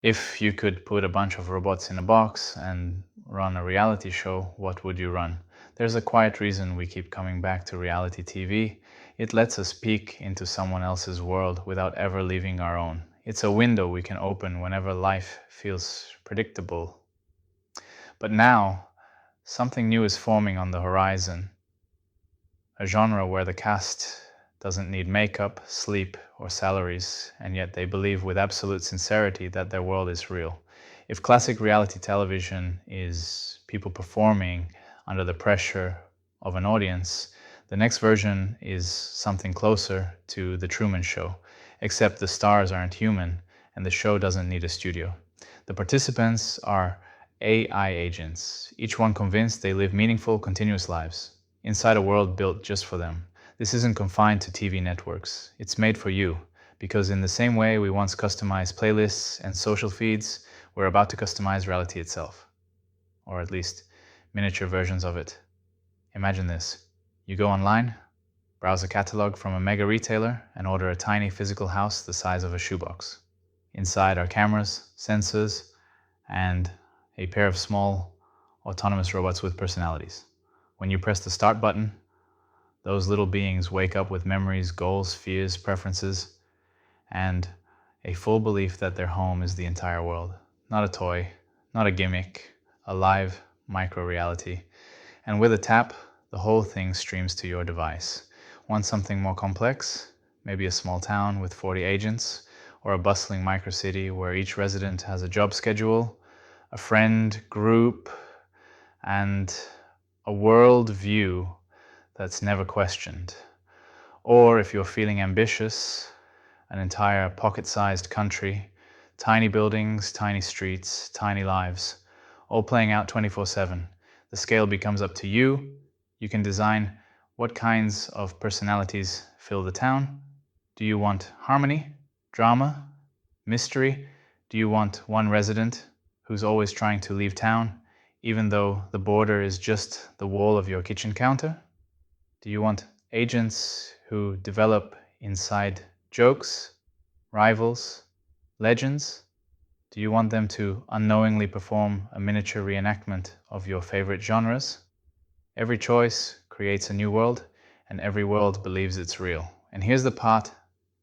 If you could put a bunch of robots in a box and run a reality show, what would you run? There's a quiet reason we keep coming back to reality TV. It lets us peek into someone else's world without ever leaving our own. It's a window we can open whenever life feels predictable. But now, something new is forming on the horizon. A genre where the cast doesn't need makeup, sleep, or salaries, and yet they believe with absolute sincerity that their world is real. If classic reality television is people performing under the pressure of an audience, the next version is something closer to The Truman Show, except the stars aren't human and the show doesn't need a studio. The participants are AI agents, each one convinced they live meaningful, continuous lives inside a world built just for them. This isn't confined to TV networks. It's made for you, because in the same way we once customized playlists and social feeds, we're about to customize reality itself, or at least miniature versions of it. Imagine this. You go online, browse a catalog from a mega retailer, and order a tiny physical house the size of a shoebox. Inside are cameras, sensors, and a pair of small autonomous robots with personalities. When you press the start button, those little beings wake up with memories, goals, fears, preferences, and a full belief that their home is the entire world. Not a toy, not a gimmick, a live micro-reality. And with a tap, the whole thing streams to your device. Want something more complex? Maybe a small town with 40 agents, or a bustling microcity where each resident has a job schedule, a friend group, and a world view that's never questioned. Or if you're feeling ambitious, an entire pocket-sized country, tiny buildings, tiny streets, tiny lives, all playing out 24/7. The scale becomes up to you. You can design what kinds of personalities fill the town. Do you want harmony, drama, mystery? Do you want one resident who's always trying to leave town, even though the border is just the wall of your kitchen counter? Do you want agents who develop inside jokes, rivals, legends? Do you want them to unknowingly perform a miniature reenactment of your favorite genres? Every choice creates a new world, and every world believes it's real. And here's the part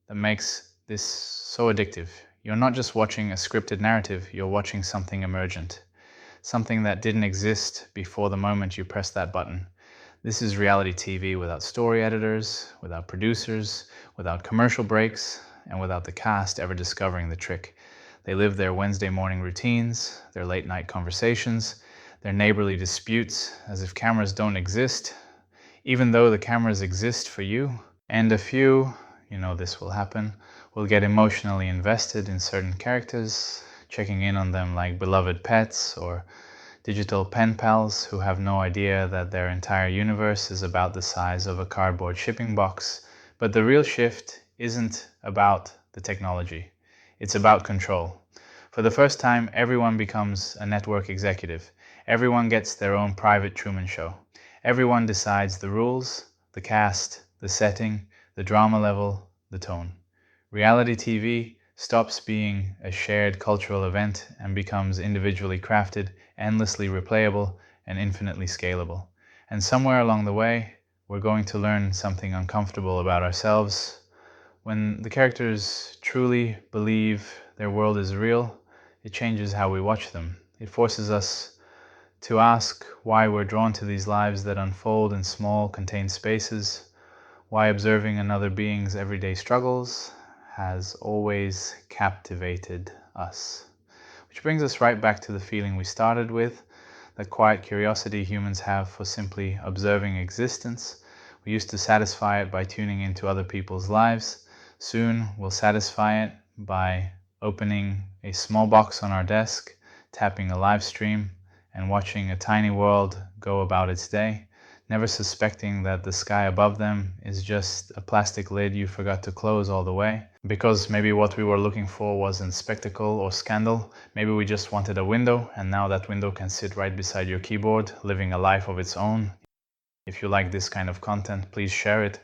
that makes this so addictive. You're not just watching a scripted narrative, you're watching something emergent. Something that didn't exist before the moment you pressed that button. This is reality TV without story editors, without producers, without commercial breaks, and without the cast ever discovering the trick. They live their Wednesday morning routines, their late night conversations, their neighborly disputes as if cameras don't exist, even though the cameras exist for you. And a few, you know this will happen, will get emotionally invested in certain characters, checking in on them like beloved pets or digital pen pals who have no idea that their entire universe is about the size of a cardboard shipping box. But the real shift isn't about the technology. It's about control. For the first time, everyone becomes a network executive. Everyone gets their own private Truman Show. Everyone decides the rules, the cast, the setting, the drama level, the tone. Reality TV stops being a shared cultural event and becomes individually crafted, endlessly replayable, and infinitely scalable. And somewhere along the way, we're going to learn something uncomfortable about ourselves. When the characters truly believe their world is real, it changes how we watch them. It forces us to ask why we're drawn to these lives that unfold in small, contained spaces, why observing another being's everyday struggles has always captivated us. Which brings us right back to the feeling we started with, that quiet curiosity humans have for simply observing existence. We used to satisfy it by tuning into other people's lives. Soon we'll satisfy it by opening a small box on our desk, tapping a live stream, and watching a tiny world go about its day, never suspecting that the sky above them is just a plastic lid you forgot to close all the way. Because maybe what we were looking for wasn't spectacle or scandal, maybe we just wanted a window, and now that window can sit right beside your keyboard, living a life of its own. If you like this kind of content, please share it.